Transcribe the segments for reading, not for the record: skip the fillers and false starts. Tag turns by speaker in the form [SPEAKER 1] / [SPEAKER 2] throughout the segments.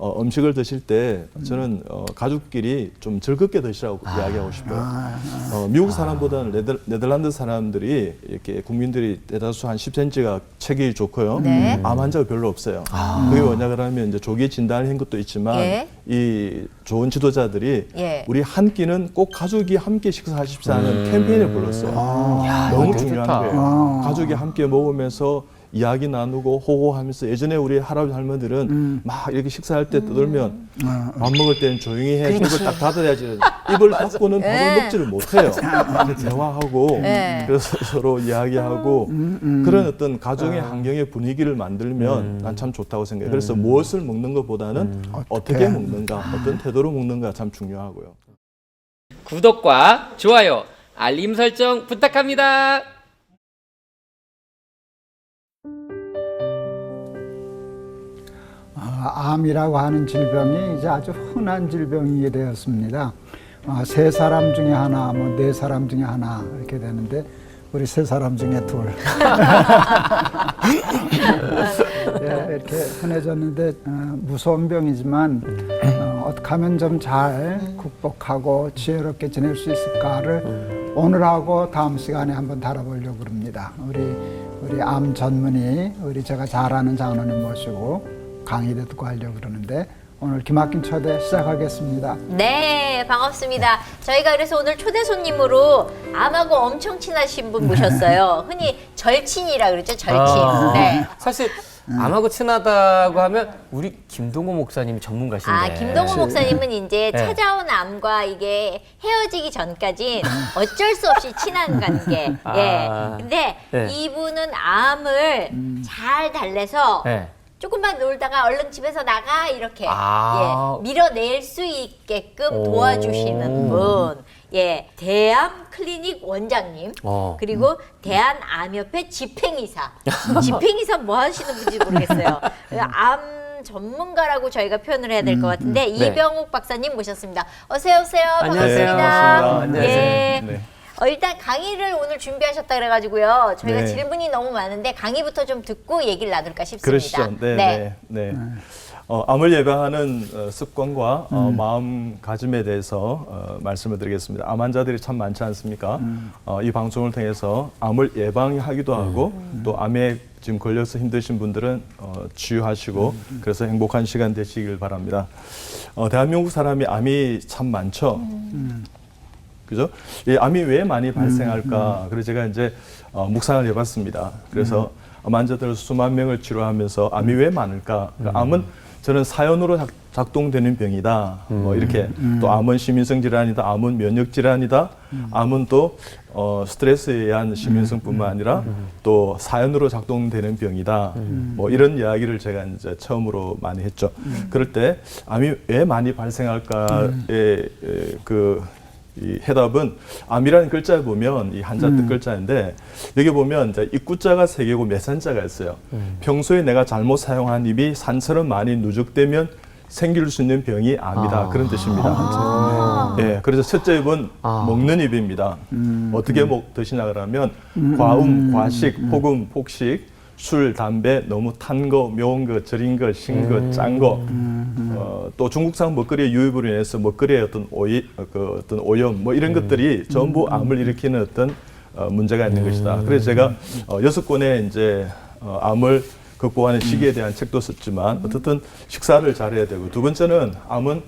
[SPEAKER 1] 음식을 드실 때 저는 가족끼리 좀 즐겁게 드시라고 이야기하고 싶어요. 미국 사람보다는 네덜란드 사람들이 이렇게 국민들이 대다수 한 10cm가 체격이 좋고요.
[SPEAKER 2] 네.
[SPEAKER 1] 암 환자가 별로 없어요. 그게 뭐냐 그러면 이제 조기 진단을 한 것도 있지만
[SPEAKER 2] 예.
[SPEAKER 1] 이 좋은 지도자들이
[SPEAKER 2] 예.
[SPEAKER 1] 우리 한 끼는 꼭 가족이 함께 식사하십사는 캠페인을 불렀어요. 너무 중요한 거예요. 가족이 함께 먹으면서 이야기 나누고 호호하면서 예전에 우리 할아버지 할머니들은 막 이렇게 식사할 때 떠들면 밥 먹을 때는 조용히 해 입을 딱 닫아야지 입을 닫고는 밥을 먹지를 못해요. 대화하고 그래서 서로 이야기하고 그런 어떤 가정의 환경의 분위기를 만들면 난 참 좋다고 생각해요. 그래서 무엇을 먹는 것보다는 어떻게 먹는가 어떤 태도로 먹는가 참 중요하고요.
[SPEAKER 3] 구독과 좋아요, 알림 설정 부탁합니다.
[SPEAKER 4] 암이라고 하는 질병이 이제 아주 흔한 질병이 되었습니다. 세 사람 중에 하나, 뭐 네 사람 중에 하나 이렇게 되는데 우리 세 사람 중에 둘 예, 이렇게 흔해졌는데 무서운 병이지만 어떻게 하면 좀 잘 극복하고 지혜롭게 지낼 수 있을까를 오늘하고 다음 시간에 한번 다뤄보려고 합니다. 우리 암 전문의, 제가 잘 아는 장로님 모시고 강의도 듣고 하려고 그러는데 오늘 기막힌 초대 시작하겠습니다.
[SPEAKER 2] 네, 반갑습니다. 저희가 그래서 오늘 초대 손님으로 암하고 엄청 친하신 분 모셨어요. 흔히 절친이라 그러죠, 절친. 네.
[SPEAKER 3] 사실 암하고 친하다고 하면 우리 김동호 목사님이 전문가신데.
[SPEAKER 2] 김동호 목사님은 이제
[SPEAKER 3] 네.
[SPEAKER 2] 찾아온 암과 이게 헤어지기 전까지 어쩔 수 없이 친한 관계. 예. 근데
[SPEAKER 3] 네.
[SPEAKER 2] 이분은 암을 잘 달래서
[SPEAKER 3] 네.
[SPEAKER 2] 조금만 놀다가 얼른 집에서 나가 이렇게
[SPEAKER 3] 아.
[SPEAKER 2] 예, 밀어낼 수 있게끔 도와주시는 분. 예, 대암 클리닉 원장님 그리고 대한암협회 집행이사. 집행이사 뭐 하시는 분인지 모르겠어요. 암 전문가라고 저희가 표현을 해야 될 것 같은데 이병욱 박사님 모셨습니다. 어서 오세요.
[SPEAKER 3] 안녕하세요.
[SPEAKER 2] 반갑습니다.
[SPEAKER 3] 반갑습니다.
[SPEAKER 2] 예.
[SPEAKER 1] 네.
[SPEAKER 2] 일단 강의를 오늘 준비하셨다 그래가지고요. 저희가
[SPEAKER 1] 네.
[SPEAKER 2] 질문이 너무 많은데 강의부터 좀 듣고 얘기를 나눌까 싶습니다.
[SPEAKER 1] 그러시죠. 네. 암을 예방하는 습관과 마음가짐에 대해서 말씀을 드리겠습니다. 암 환자들이 참 많지 않습니까? 이 방송을 통해서 암을 예방하기도 하고 또 암에 지금 걸려서 힘드신 분들은 치유하시고 그래서 행복한 시간 되시길 바랍니다. 대한민국 사람이 암이 참 많죠. 그죠? 이 암이 왜 많이 발생할까? 그래서 제가 이제 묵상을 해봤습니다. 그래서 암 환자들 수만 명을 치료하면서 암이 왜 많을까? 그러니까 암은 저는 사연으로 작동되는 병이다. 뭐 이렇게 또 암은 시민성 질환이다. 암은 면역 질환이다. 암은 또 스트레스에 의한 시민성뿐만 아니라 또 사연으로 작동되는 병이다. 뭐 이런 이야기를 제가 이제 처음으로 많이 했죠. 그럴 때 암이 왜 많이 발생할까의 이 해답은 암이라는 글자에 보면 이 한자 뜻 글자인데 여기 보면 이제 입구자가 3개고 매산자가 있어요. 평소에 내가 잘못 사용한 입이 산처럼 많이 누적되면 생길 수 있는 병이 암이다. 그런 뜻입니다. 예, 그래서 첫째 입은 먹는 입입니다. 어떻게 드시냐 그러면 과음, 과식, 폭음, 폭식, 술, 담배, 너무 탄 거, 매운 거, 절인 거, 신 거, 짠 거, 또 중국산 먹거리의 유입으로 인해서 먹거리의 어떤 어떤 오염, 뭐 이런 것들이 전부 암을 일으키는 어떤 문제가 있는 것이다. 그래서 제가 6권의 이제 암을 극복하는 시기에 대한 책도 썼지만 어쨌든 식사를 잘해야 되고 두 번째는 암은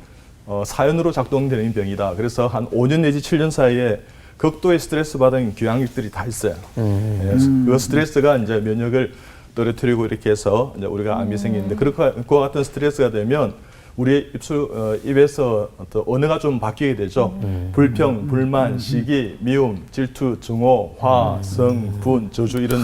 [SPEAKER 1] 사연으로 작동되는 병이다. 그래서 한 5년 내지 7년 사이에 극도의 스트레스 받은 교양육들이 다 있어요. 그 스트레스가 이제 면역을 떨어뜨리고 이렇게 해서 이제 우리가 암이 생기는데 그와 같은 스트레스가 되면 우리 입에서 어떤 언어가 좀 바뀌게 되죠. 불평, 불만, 시기, 미움, 질투, 증오, 화, 성, 분, 저주 이런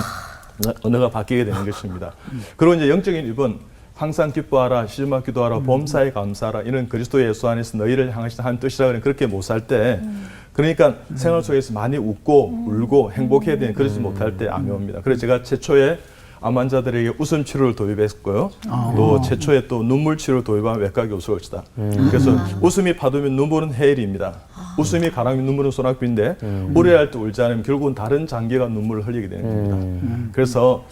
[SPEAKER 1] 언어가 바뀌게 되는 것입니다. 그리고 이제 영적인 입은 항상 기뻐하라, 시주마 기도하라, 범사에 감사하라 이런 그리스도 예수 안에서 너희를 향하시는 뜻이라 그러면 그렇게 못 살 때 그러니까 생활 속에서 많이 웃고 울고 행복해야 되는 그러지 못할 때 암이 옵니다. 그래서 제가 최초에 암 환자들에게 웃음 치료를 도입했고요. 또 최초에 또 눈물 치료를 도입한 외과 교수였다. 그래서 웃음이 파도면 눈물은 해일입니다. 웃음이 가랑이, 눈물은 소낙비인데 무례할 때 울지 않으면 결국은 다른 장기가 눈물을 흘리게 되는 겁니다. 그래서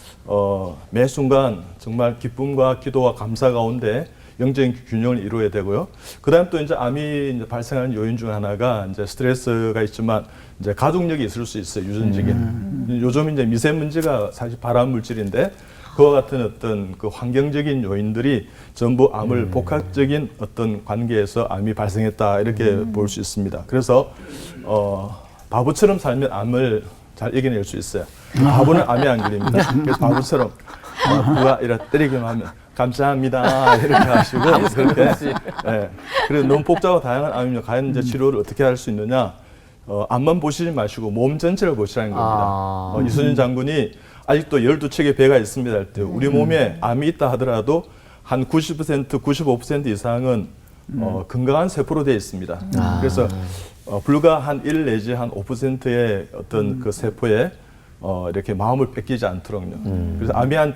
[SPEAKER 1] 매 순간 정말 기쁨과 기도와 감사 가운데 영적인 균형을 이루어야 되고요. 그다음 또 이제 암이 이제 발생하는 요인 중 하나가 이제 스트레스가 있지만 이제 가족력이 있을 수 있어요. 유전적인. 요즘 이제 미세먼지가 사실 발암 물질인데 그와 같은 어떤 그 환경적인 요인들이 전부 암을 복합적인 어떤 관계에서 암이 발생했다 이렇게 볼 수 있습니다. 그래서 바보처럼 살면 암을 잘 이겨낼 수 있어요. 바보는 암에 안 걸립니다. 그래서 바보처럼 누가 이렇게 때리기만 하면 감사합니다 이렇게 하시고 그렇게 예. 그래서 너무 복잡하고 다양한 암이면 과연 이제 치료를 어떻게 할 수 있느냐? 암만 보시지 마시고 몸 전체를 보시라는 겁니다. 이순신 장군이 아직도 12척의 배가 있습니다 할 때 우리 몸에 암이 있다 하더라도 한 90%, 95% 이상은 건강한 세포로 되어 있습니다. 그래서 불과 한 1 내지 한 5%의 어떤 그 세포에 이렇게 마음을 뺏기지 않도록요. 그래서 암이 한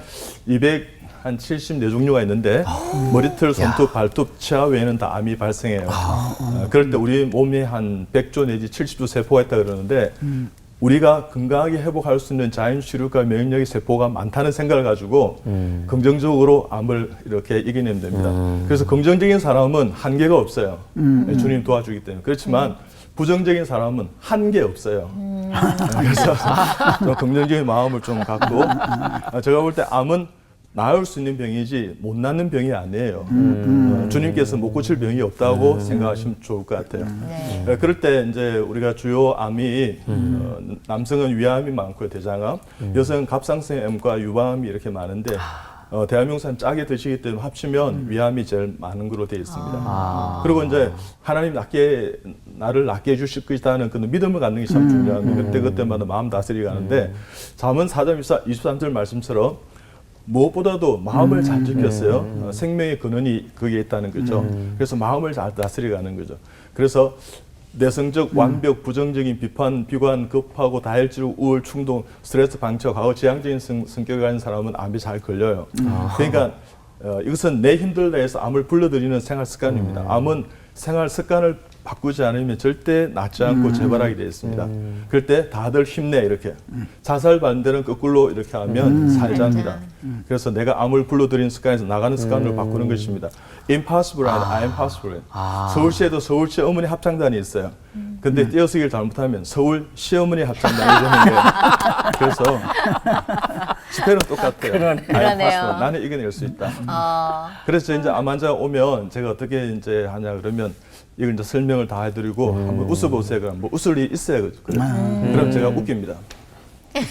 [SPEAKER 1] 274종류가 있는데 머리털, 손톱, 발톱, 치아 외에는 다 암이 발생해요. 그럴 때 우리 몸에 한 100조 내지 70조 세포가 있다 그러는데 우리가 건강하게 회복할 수 있는 자연 치료과免疫 세포가 많다는 생각을 가지고 긍정적으로 암을 이렇게 이겨내면 됩니다. 그래서 긍정적인 사람은 한계가 없어요. 주님 도와주기 때문에. 그렇지만 부정적인 사람은 한계 없어요. 그래서 좀 긍정적인 마음을 좀 갖고 제가 볼 때 암은 나을 수 있는 병이지 못 낫는 병이 아니에요. 주님께서 못 고칠 병이 없다고 생각하시면 좋을 것 같아요.
[SPEAKER 2] 네.
[SPEAKER 1] 그럴 때 이제 우리가 주요 암이 남성은 위암이 많고요, 대장암. 여성은 갑상선 암과 유방암이 이렇게 많은데 대한민국은 짜게 드시기 때문에 합치면 위암이 제일 많은 걸로 되어 있습니다. 그리고 이제 하나님 나를 낫게 해주실 것이다는 그 믿음을 갖는 게 참 중요합니다. 그때마다 마음 다스리게 하는데 잠언 4장 23절 말씀처럼 무엇보다도 마음을 잘 지켰어요. 생명의 근원이 거기에 있다는 거죠. 그래서 마음을 잘 다스리게 하는 거죠. 그래서 내성적 완벽, 부정적인 비판, 비관, 급하고 다혈질, 우울, 충동, 스트레스 방치와 과거 지향적인 성격을 가진 사람은 암이 잘 걸려요. 그러니까 이것은 내 힘들다 해서 암을 불러들이는 생활 습관입니다. 암은 생활 습관을 바꾸지 않으면 절대 낫지 않고 재발하게 되어 있습니다. 그럴 때 다들 힘내 이렇게. 자살 반대는 거꾸로 이렇게 하면 살자입니다. 그래서 내가 암을 불러들이는 습관에서 나가는 습관으로 바꾸는 것입니다. impossible 아니라 I'm possible. 서울시에도 서울시 어머니 합창단이 있어요. 근데 띄어쓰기를 잘못하면 서울 시어머니 합창단이 되는 거예요. 그래서 스펠은 똑같아요. I'm possible. 나는 이겨낼 수 있다. 그래서 이제 암 환자가 오면 제가 어떻게 이제 하냐 그러면 이걸 이제 설명을 다 해드리고 한번 웃어보세요. 그럼 뭐 웃을 일이 있어요. 그럼 제가 웃깁니다.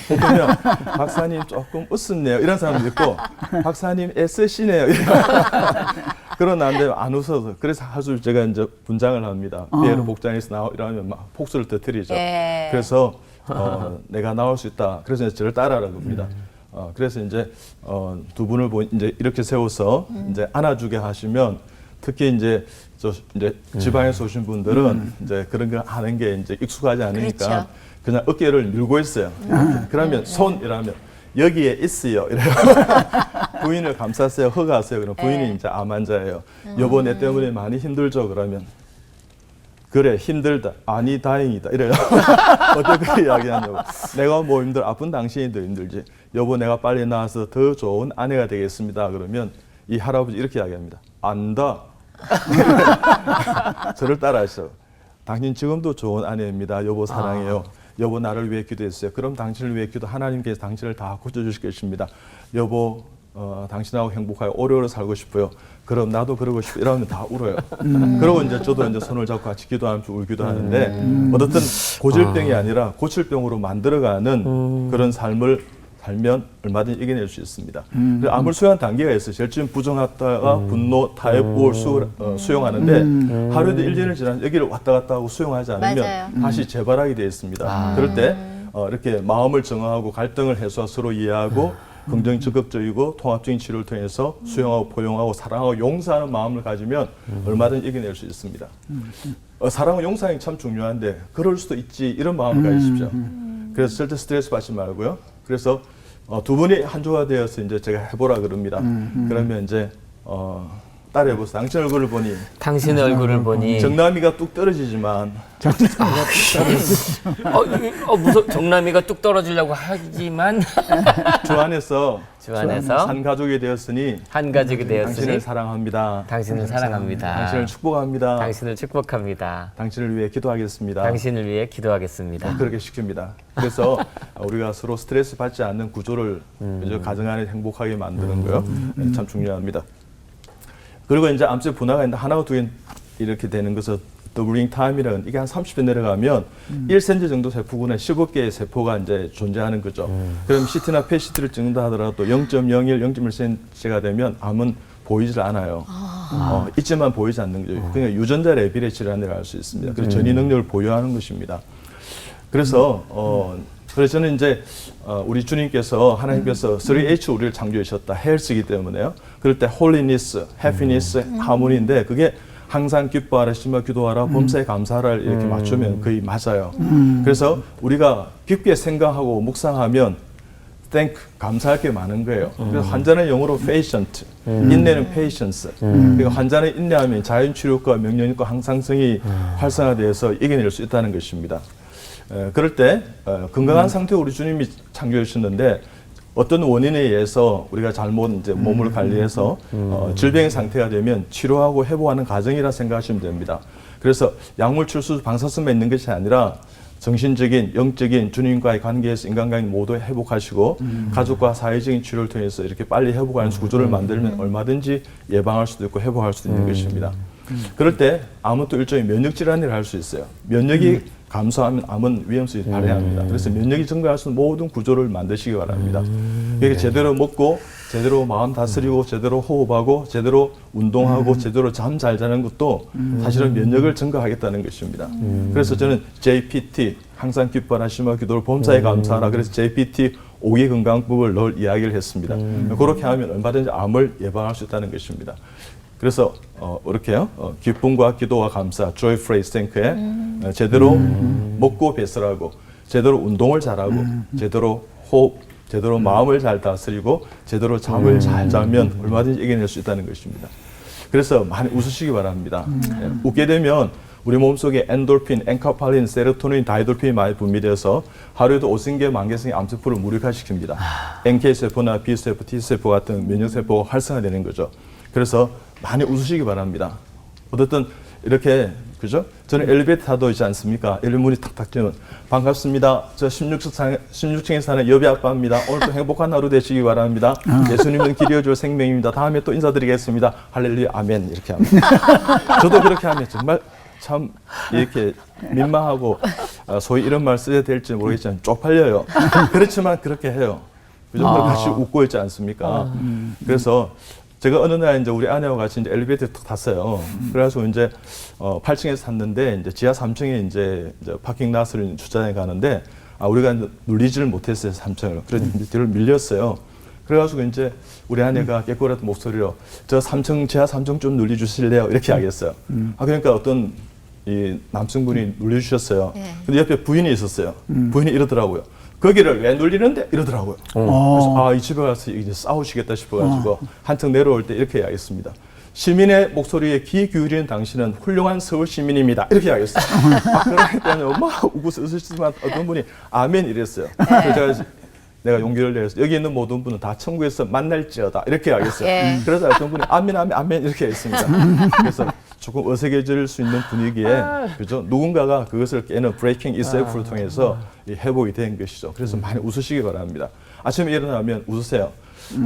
[SPEAKER 1] 그러면 박사님 조금 웃었네요. 이런 사람도 있고 박사님 애쓰시네요. 그런 나한테 안 웃어서 그래서 하루 제가 이제 분장을 합니다. 피에로 복장에서 이러면 막 폭소를 터뜨리죠. 그래서 내가 나올 수 있다. 그래서 이제 저를 따라하라고 합니다. 그래서 이제 두 분을 이제 이렇게 세워서 이제 안아주게 하시면 특히 이제 지방에서 오신 분들은 이제 그런 거 하는 게 이제 익숙하지 않으니까
[SPEAKER 2] 그렇죠.
[SPEAKER 1] 그냥 어깨를 밀고 있어요. 그러면 손 이러면 여기에 있어요. 이래요. 부인을 감쌌어요. 허가하세요. 그럼 부인이 이제 암 환자예요. 여보 내 때문에 많이 힘들죠. 그러면 그래 힘들다. 아니 다행이다. 이래요. 어떻게 이야기하냐고. 내가 뭐 힘들어. 아픈 당신이 더 힘들지. 여보 내가 빨리 나와서 더 좋은 아내가 되겠습니다. 그러면 이 할아버지 이렇게 이야기합니다. 안다. 저를 따라하시죠. 당신 지금도 좋은 아내입니다. 여보 사랑해요. 여보 나를 위해 기도했어요. 그럼 당신을 위해 기도 하나님께서 당신을 다 고쳐주실 것입니다. 여보 당신하고 행복하게 오래오래 살고 싶어요. 그럼 나도 그러고 싶어. 이러면 다 울어요. 그러고 이제 저도 이제 손을 잡고 같이 기도하면서 울기도 하는데 어떻든 고질병이 아니라 고칠병으로 만들어가는 그런 삶을 살면 얼마든지 이겨낼 수 있습니다. 암을 수용한 단계가 있어요. 제일 처음 부정하다가 분노, 타협, 우울 수용하는데 하루에도 1년을 지나서 여기를 왔다 갔다 하고 수용하지 않으면
[SPEAKER 2] 맞아요.
[SPEAKER 1] 다시 재발하게 되어 있습니다. 그럴 때 이렇게 마음을 정화하고 갈등을 해소하고 서로 이해하고 긍정 적극적이고 통합적인 치료를 통해서 수용하고 포용하고 사랑하고 용서하는 마음을 가지면 얼마든지 이겨낼 수 있습니다. 사랑과 용서하는 게 참 중요한데 그럴 수도 있지 이런 마음을 가지십시오. 그래서 절대 스트레스 받지 말고요. 그래서 두 분이 한 조가 되어서 이제 제가 해보라 그럽니다. 그러면 이제 따라해보세요. 당신 얼굴을 보니
[SPEAKER 3] 당신의 얼굴을 보니
[SPEAKER 1] 정남이가 뚝 떨어지지만
[SPEAKER 3] 정남이가 뚝 떨어지려고 하지만
[SPEAKER 1] 주 안에서
[SPEAKER 3] 주 안에서
[SPEAKER 1] 한 가족이 되었으니
[SPEAKER 3] 한 가족이 되었으니
[SPEAKER 1] 당신을 사랑합니다.
[SPEAKER 3] 당신을 사랑합니다.
[SPEAKER 1] 당신을 축복합니다.
[SPEAKER 3] 당신을 축복합니다.
[SPEAKER 1] 당신을 위해 기도하겠습니다.
[SPEAKER 3] 당신을 위해 기도하겠습니다.
[SPEAKER 1] 그렇게 시킵니다. 그래서 우리가 서로 스트레스 받지 않는 구조를 그죠? 가정 안에 행복하게 만드는 거요. 참 중요합니다. 그리고 이제 암세 분화가 있는데 하나가 두 개 이렇게 되는 것은 더블링 타임이라는 이게 한 30배 내려가면 1cm 정도 세포군에 15개의 세포가 이제 존재하는 거죠. 그럼 CT나 PET를 찍는다 하더라도 0.01, 0.1cm가 되면 암은 보이질 않아요. 있지만 보이지 않는 거죠. 그러니까 유전자 레벨의 질환을 알 수 있습니다. 그래서 전이 능력을 보유하는 것입니다. 그래서 그래서 저는 이제 우리 주님께서 하나님께서 3H 우리를 창조하셨다. 헬스이기 때문에요. 그럴 때 홀리니스, 해피니스, 하모니인데 그게 항상 기뻐하라, 심어 기도하라, 범사에 감사하라 이렇게 맞추면 거의 맞아요. 그래서 우리가 깊게 생각하고 묵상하면 thank, 감사할 게 많은 거예요. 그래서 환자는 영어로 patient, 인내는 patience. 그러니까 환자는 인내하면 자연치료과 명령과 항상성이 활성화되어서 이겨낼 수 있다는 것입니다. 그럴 때 건강한 상태로 우리 주님이 창조해 주셨는데 어떤 원인에 의해서 우리가 잘못 이제 몸을 관리해서 질병의 상태가 되면 치료하고 회복하는 과정이라 생각하시면 됩니다. 그래서 약물 출수 방사선만 있는 것이 아니라 정신적인, 영적인 주님과의 관계에서 인간관계 모두 회복하시고 가족과 사회적인 치료를 통해서 이렇게 빨리 회복하는 구조를 만들면 얼마든지 예방할 수도 있고 회복할 수도 있는 것입니다. 그럴 때 암은 또 일종의 면역 질환을 할 수 있어요. 면역이 감소하면 암은 위험성이 발생합니다. 그래서 면역이 증가할 수 있는 모든 구조를 만드시기 바랍니다. 그러니까 제대로 먹고 제대로 마음 다스리고 제대로 호흡하고 제대로 운동하고 제대로 잠 잘 자는 것도 사실은 면역을 증가하겠다는 것입니다. 그래서 저는 JPT 항상 기뻐하라 심화 기도를 범사에 감사하라 그래서 JPT 5개 건강법을 늘 이야기를 했습니다. 그렇게 하면 얼마든지 암을 예방할 수 있다는 것입니다. 그래서 이렇게요. 기쁨과 기도와 감사, joy, praise, thank에 제대로 먹고 배설하고 제대로 운동을 잘하고 제대로 호흡, 제대로 마음을 잘 다스리고 제대로 잠을 잘 자면 얼마든지 이겨낼 수 있다는 것입니다. 그래서 많이 웃으시기 바랍니다. 웃게 되면 우리 몸속에 엔돌핀, 엔카팔린, 세로토닌, 다이돌핀이 많이 분비돼서 하루에도 5,000개, 10,000개의 암세포를 무력화시킵니다. NK세포나 B세포, T세포 같은 면역세포가 활성화되는 거죠. 그래서 많이 웃으시기 바랍니다. 어쨌든 이렇게 그죠? 저는 엘리베이터 타도 있지 않습니까? 엘리베이터 문이 탁탁 뜨면 반갑습니다. 저 16층에 사는 여비 아빠입니다. 오늘도 행복한 하루 되시기 바랍니다. 예수님은 길이어 줄 생명입니다. 다음에 또 인사드리겠습니다. 할렐루야 아멘 이렇게 합니다. 저도 그렇게 하면 정말 참 이렇게 민망하고 소위 이런 말 써야 될지 모르겠지만 쪽팔려요. 그렇지만 그렇게 해요. 그 정도 같이 웃고 있지 않습니까? 그래서 제가 어느 날 이제 우리 아내와 같이 이제 엘리베이터에 탔어요. 그래가지고 이제 8층에서 탔는데 이제 지하 3층에 이제 파킹 낫을 주차장에 가는데 우리가 이제 눌리지를 못했어요 3층을. 그래서 뒤를 밀렸어요. 그래가지고 이제 우리 아내가 깨꼬랐던 목소리로 저 3층 지하 3층 좀 눌려주실래요? 이렇게 이야기했어요. 그러니까 어떤 이 남성분이 눌려주셨어요. 근데 옆에 부인이 있었어요. 부인이 이러더라고요. 거기를 왜 눌리는데? 이러더라고요. 그래서 이 집에 가서 이제 싸우시겠다 싶어가지고 한층 내려올 때 이렇게 이야기했습니다. 시민의 목소리에 귀 기울이는 당신은 훌륭한 서울 시민입니다. 이렇게 이야기했어요. 그러기 때문에 엄마가 웃고 쓰시지만 어떤 분이 아멘 이랬어요. 그래서 내가 용기를 내서 여기 있는 모든 분은 다 천국에서 만날지어다 이렇게 이야기했어요. 그래서 어떤 분이 아멘 아멘 아멘 이렇게 했습니다. 그래서 조금 어색해질 수 있는 분위기에 그죠? 누군가가 그것을 깨는 브레이킹 이셀프를 통해서 회복이 된 것이죠. 그래서 많이 웃으시기 바랍니다. 아침에 일어나면 웃으세요.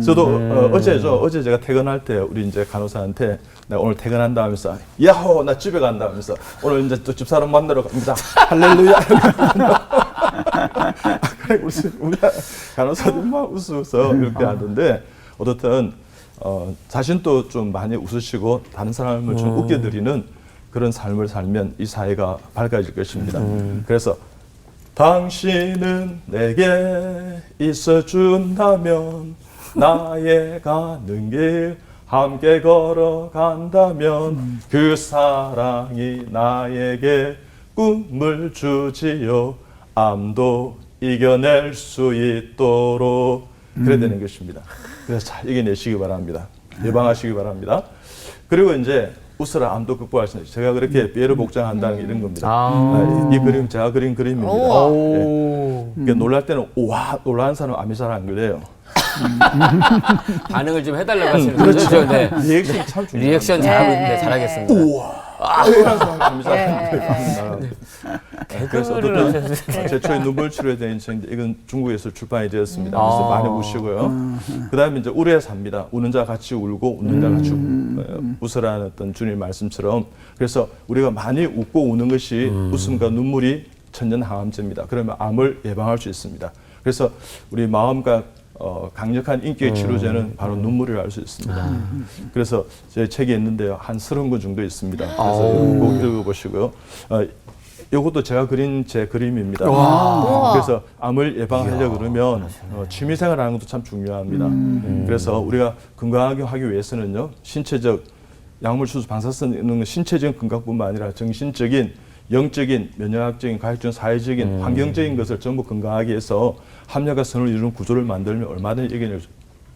[SPEAKER 1] 저도 어제 제가 퇴근할 때 우리 이제 간호사한테 내가 오늘 퇴근한다 하면서 야호 나 집에 간다 하면서 오늘 이제 또 집사람 만나러 갑니다. 할렐루야. 우리 간호사들 막 웃어서 이렇게 하던데 어떻든 자신도 좀 많이 웃으시고 다른 사람을 좀 웃겨드리는 그런 삶을 살면 이 사회가 밝아질 것입니다. 그래서 당신은 내게 있어준다면 나의 가는 길 함께 걸어간다면 그 사랑이 나에게 꿈을 주지요 암도 이겨낼 수 있도록 그래야 되는 것입니다. 그래서 잘 이겨내시기 바랍니다. 예방하시기 바랍니다. 그리고 이제 웃으라 암도 극복할 수 있는 제가 그렇게 뼈를 복장한다는 게 이런 겁니다. 이 그림 제가 그린 그림입니다. 예. 그러니까 놀랄 때는 와 놀라는 사람은 암이 잘 안 걸려요.
[SPEAKER 3] 반응을 좀 해달라고 하시는 거죠? 그렇죠. 네.
[SPEAKER 1] 리액션이 참 중요해요.
[SPEAKER 3] 리액션 잘하고 있는데 잘하겠습니다.
[SPEAKER 1] 이런 사람 암이 잘 안 걸려요. 그래서 어쨌든 최초의 눈물 치료에 대한 책인데 이건 중국에서 출판이 되었습니다. 그래서 많이 우시고요. 그다음에 이제 울어야 삽니다. 우는 자 같이 울고 웃는 자 같이 웃으라는 어떤 주님 말씀처럼 그래서 우리가 많이 웃고 우는 것이 웃음과 눈물이 천연항암제입니다. 그러면 암을 예방할 수 있습니다. 그래서 우리 마음과 강력한 인격의 치료제는 바로 눈물이라 할 수 있습니다. 그래서 제 책이 있는데요. 한 30권 정도 있습니다. 그래서 꼭 읽어보시고요. 이것도 제가 그린 제 그림입니다. 그래서 암을 예방하려고 그러면 취미생활하는 것도 참 중요합니다. 그래서 우리가 건강하게 하기 위해서는요. 신체적 약물 수술 방사선은 신체적인 건강뿐만 아니라 정신적인 영적인, 면역학적인, 가족적인, 사회적인, 환경적인 것을 전부 건강하게 해서 합력과 선을 이루는 구조를 만들면 얼마든지 이겨낼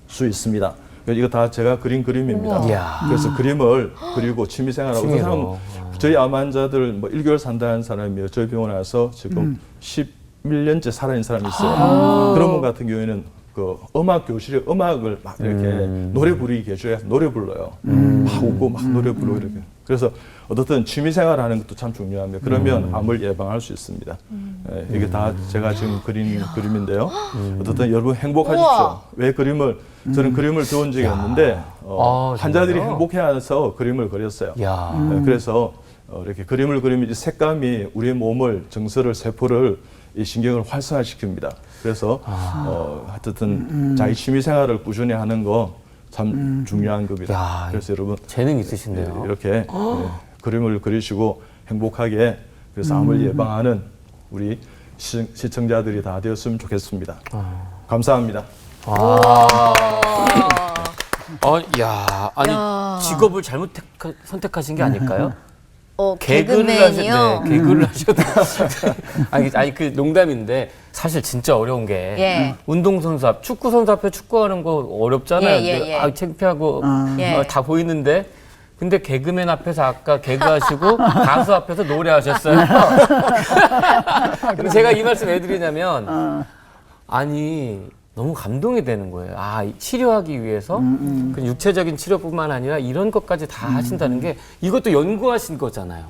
[SPEAKER 1] 수 있습니다. 이거 다 제가 그린 그림입니다. 그래서 그림을 그리고 취미생활하고 그 사람 저희 암 환자들 뭐 1개월 산다는 사람이요. 저희 병원 와서 지금 11년째 살아있는 사람이 있어요. 그런 분 같은 경우에는 그 음악 교실에 음악을 막 이렇게 노래 부르기 계셔서 노래 불러요. 막 웃고 막 노래 부르고 이렇게. 그래서 어떻든 취미생활 하는 것도 참 중요합니다. 그러면 암을 예방할 수 있습니다. 예, 이게 다 제가 지금 그린 그림인데요. 어떻든 여러분 행복하십시오. 왜 그림을 저는 그림을 배운 적이 없는데 환자들이 행복해해서 그림을 그렸어요. 예, 그래서 이렇게 그림을 그리면 이 색감이 우리의 몸을 정서를 세포를 이 신경을 활성화시킵니다. 그래서 어쨌든 자기 취미생활을 꾸준히 하는 거 참 중요한 겁니다. 그래서 여러분
[SPEAKER 3] 재능 있으신데요.
[SPEAKER 1] 이렇게 그림을 그리시고 행복하게 그래서 암을 예방하는 우리 시청자들이 다 되었으면 좋겠습니다. 감사합니다.
[SPEAKER 3] 아니 직업을 잘못 선택하신 게 아닐까요?
[SPEAKER 2] 개그맨이요.
[SPEAKER 3] 개그를 하셔도 아니 그 농담인데 사실 진짜 어려운 게 운동선수 앞 축구 선수 앞에 축구하는 거 어렵잖아요. 창피하고 다 보이는데 근데 개그맨 앞에서 아까 개그하시고 가수 앞에서 노래하셨어요. 근데 제가 이 말씀 왜 드리냐면 아니 너무 감동이 되는 거예요. 치료하기 위해서 그 육체적인 치료뿐만 아니라 이런 것까지 다 하신다는 게 이것도 연구하신 거잖아요.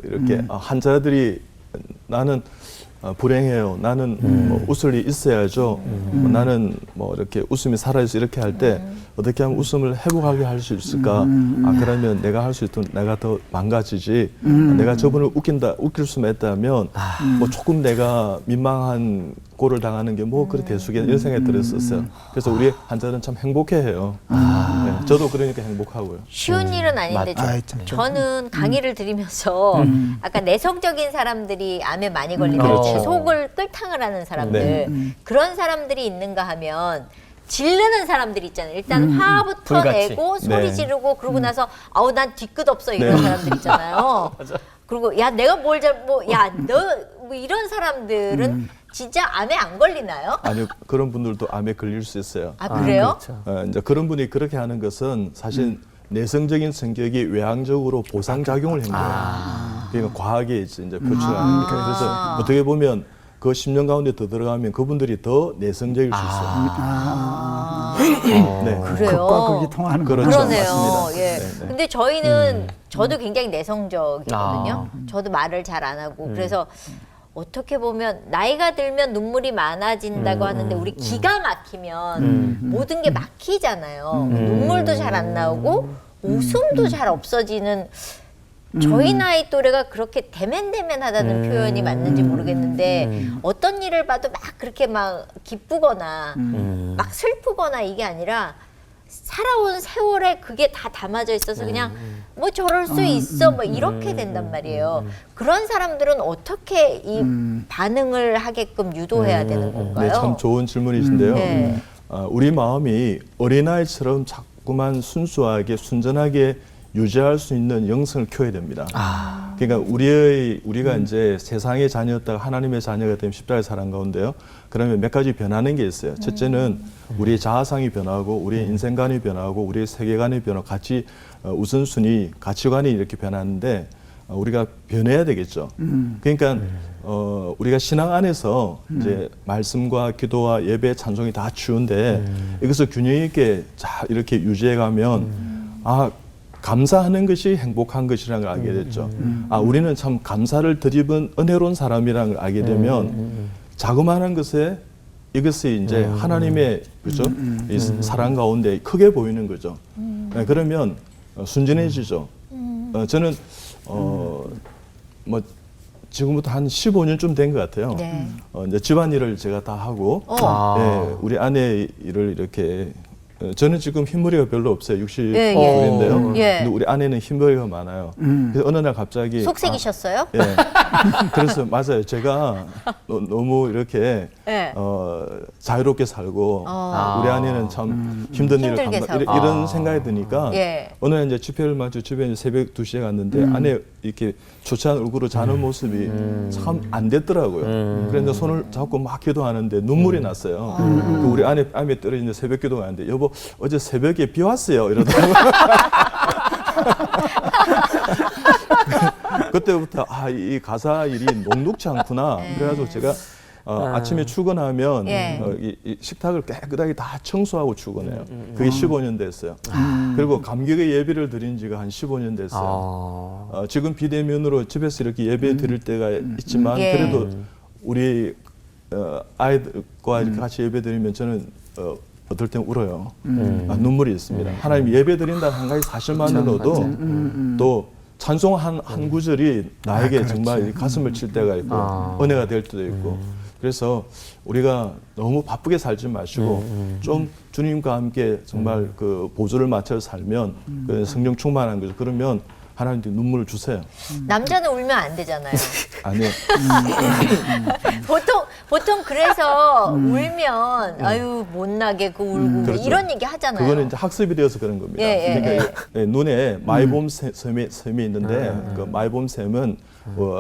[SPEAKER 1] 이렇게 환자들이 나는 불행해요. 나는 뭐 웃을 일이 있어야죠. 나는 뭐 이렇게 웃음이 살아있어 이렇게 할 때 어떻게 하면 웃음을 회복하게 할 수 있을까? 그러면 내가 할 수 있도록 내가 더 망가지지. 내가 저분을 웃길 수만 있다면 뭐 조금 내가 민망한 꼴을 당하는 게 뭐 그래 대수겠 이런 생각이 들었었어요. 그래서 우리 환자는 참 행복해해요. 네, 저도 그러니까 행복하고요.
[SPEAKER 2] 쉬운 일은 아닌데 저는 강의를 들으면서 아까 내성적인 사람들이 암에 많이 걸리면 속을 끌탕을 하는 사람들 그런 사람들이 있는가 하면 지르는 사람들 있잖아요. 일단 화부터
[SPEAKER 3] 불같이.
[SPEAKER 2] 내고 소리 지르고 그러고 나서 아우 난 뒤끝 없어 이런 사람들 있잖아요. 그리고 야 내가 뭘 야 너 뭐 이런 사람들은 진짜 암에 안 걸리나요?
[SPEAKER 1] 아니요, 그런 분들도 암에 걸릴 수 있어요.
[SPEAKER 2] 그래요?
[SPEAKER 3] 그렇죠.
[SPEAKER 1] 이제 그런 분이 그렇게 하는 것은 사실 내성적인 성격이 외향적으로 보상작용을 한 거예요. 그러니까 과하게 이제 표출하는 거예요. 그래서 어떻게 보면 그 10년 가운데 더 들어가면 그분들이 더 내성적일 수 있어요. 네.
[SPEAKER 2] 그래요?
[SPEAKER 4] 극과 극이 통하는
[SPEAKER 1] 그렇죠.
[SPEAKER 2] 그러네요.
[SPEAKER 1] 맞습니다.
[SPEAKER 2] 예.
[SPEAKER 1] 네.
[SPEAKER 2] 근데 저희는 저도 굉장히 내성적이거든요. 저도 말을 잘 안 하고 그래서 어떻게 보면 나이가 들면 눈물이 많아진다고 하는데 우리 기가 막히면 모든 게 막히잖아요. 눈물도 잘 안 나오고 웃음도 잘 없어지는 저희 나이 또래가 그렇게 대면대면하다는 표현이 맞는지 모르겠는데 어떤 일을 봐도 막 그렇게 막 기쁘거나 막 슬프거나 이게 아니라 살아온 세월에 그게 다 담아져 있어서 그냥 뭐 저럴 수 있어 뭐 이렇게 된단 말이에요. 그런 사람들은 어떻게 이 반응을 하게끔 유도해야 되는 건가요?
[SPEAKER 1] 네, 참 좋은 질문이신데요.
[SPEAKER 2] 네.
[SPEAKER 1] 우리 마음이 어린아이처럼 자꾸만 순수하게 순전하게 유지할 수 있는 영성을 키워야 됩니다. 그러니까 우리가 이제 세상의 자녀였다가 하나님의 자녀가 되면 십자가의 사랑 가운데요. 그러면 몇 가지 변하는 게 있어요. 첫째는 우리의 자아상이 변하고 우리의 인생관이 변하고 우리의 세계관이 변하고 같이 우선순위, 가치관이 이렇게 변하는데 우리가 변해야 되겠죠. 그러니까 우리가 신앙 안에서 이제 말씀과 기도와 예배, 찬송이 다 주는데 이것을 균형 있게 자 이렇게 유지해 가면 감사하는 것이 행복한 것이라는 걸 알게 됐죠. 우리는 참 감사를 드리는 은혜로운 사람이라는 걸 알게 되면 자그마한 것에 이것이 이제 하나님의 그죠? 이 사랑 가운데 크게 보이는 거죠. 그러면 순진해지죠. 저는 뭐 지금부터 한 15년쯤 된 것 같아요.
[SPEAKER 2] 네.
[SPEAKER 1] 이제 집안일을 제가 다 하고 우리 아내 일을 이렇게 저는 지금 흰머리가 별로 없어요. 60인데요. 근데 우리 아내는 흰머리가 많아요. 그래서 어느 날 갑자기
[SPEAKER 2] 속색이셨어요?
[SPEAKER 1] 예. 그래서 맞아요. 제가 너무 이렇게 자유롭게 살고 우리 아내는 참 힘든 일을 이런 생각이 드니까 어느 날 이제 집회를 마치고 집에 이제 새벽 2시에 갔는데 아내 이렇게 좋지 않은 얼굴로 자는 모습이 참 안 됐더라고요. 그래서 손을 잡고 막 기도하는데 눈물이 났어요. 우리 아내 뺨에 떨어지는데 새벽 기도가 하는데 여보 어제 새벽에 비 왔어요 이러더라고요. 그때부터 이 가사 일이 녹록치 않구나. 그래가지고 제가 아침에 출근하면 이 식탁을 깨끗하게 다 청소하고 출근해요. 그게 15년 됐어요. 그리고 감격의 예배를 드린 지가 한 15년 됐어요. 지금 비대면으로 집에서 이렇게 예배 드릴 때가 있지만 그래도 우리 아이들과 이렇게 같이 예배 드리면 저는 어떨 땐 울어요. 눈물이 있습니다. 하나님 예배 드린다는 한 가지 사실만으로도 또 찬송 한 구절이 나에게 정말 가슴을 칠 때가 있고 은혜가 될 때도 있고 그래서 우리가 너무 바쁘게 살지 마시고 좀 주님과 함께 정말 그 보조를 맞춰서 살면 그 성령 충만한 거죠. 그러면 하나님께 눈물을 주세요.
[SPEAKER 2] 남자는 울면 안 되잖아요.
[SPEAKER 1] 아니요.
[SPEAKER 2] 보통 그래서 울면 아유 못나게 그 울고
[SPEAKER 1] 그렇죠.
[SPEAKER 2] 이런 얘기 하잖아요.
[SPEAKER 1] 그거는 이제 학습이 되어서 그런 겁니다. 그러니까 눈에 마이봄 샘이 있는데 그 마이봄 샘은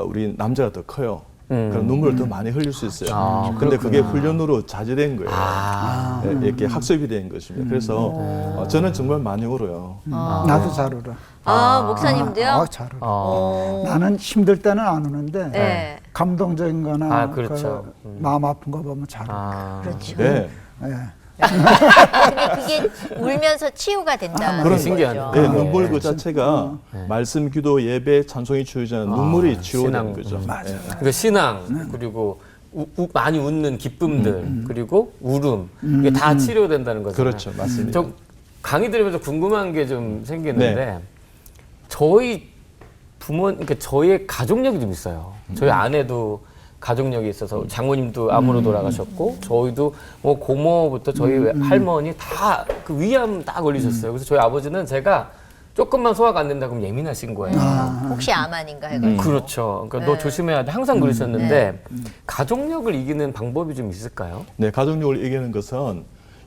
[SPEAKER 1] 우리 남자가 더 커요. 그럼 눈물을 더 많이 흘릴 수 있어요. 근데 그게 훈련으로 자제된 거예요. 이렇게 학습이 된 것입니다. 그래서 저는 정말 많이 울어요.
[SPEAKER 4] 나도 잘 울어.
[SPEAKER 2] 목사님도요?
[SPEAKER 4] 잘 울어. 나는 힘들 때는 안 우는데 감동적인 거나
[SPEAKER 3] 그렇죠.
[SPEAKER 4] 마음 아픈 거 보면 잘 울어.
[SPEAKER 2] 그렇죠.
[SPEAKER 1] 네.
[SPEAKER 2] 근데 그게 울면서 치유가 된다는
[SPEAKER 1] 그런
[SPEAKER 3] 신기하네요.
[SPEAKER 1] 네, 눈물 그 자체가 말씀, 기도, 예배, 찬송이 치유잖아요. 눈물이 치유되는 거죠.
[SPEAKER 4] 맞아.
[SPEAKER 3] 그러니까 신앙 그리고 많이 웃는 기쁨들 그리고 울음 이게 다 치료된다는 거죠.
[SPEAKER 1] 그렇죠, 맞습니다.
[SPEAKER 3] 저 강의 들으면서 궁금한 게 좀 생기는데 저희 그러니까 저희의 가족력이 좀 있어요. 저희 아내도 가족력이 있어서 장모님도 암으로 돌아가셨고 저희도 뭐 고모부터 저희 할머니 다 그 위암 다 걸리셨어요. 그래서 저희 아버지는 제가 조금만 소화가 안 된다 그러면 예민하신 거예요.
[SPEAKER 2] 혹시 암 아닌가 해가지고.
[SPEAKER 3] 그렇죠. 그러니까 너 조심해야 돼. 항상 그러셨는데 가족력을 이기는 방법이 좀 있을까요?
[SPEAKER 1] 네, 가족력을 이기는 것은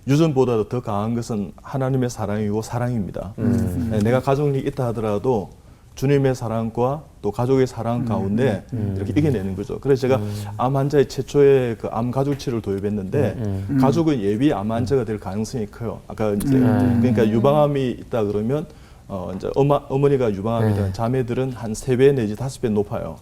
[SPEAKER 1] 유전보다도 더 강한 것은 하나님의 사랑이고 사랑입니다. 네, 내가 가족력이 있다 하더라도 주님의 사랑과 또 가족의 사랑 가운데 이렇게 이겨내는 거죠. 그래서 제가 암 환자의 최초의 그 암 가족 치료를 도입했는데 가족은 예비 암 환자가 될 가능성이 커요. 아까 이제 그러니까 유방암이 있다 그러면 이제 어머니가 유방암이 된 자매들은 한 3배 내지 5배 높아요.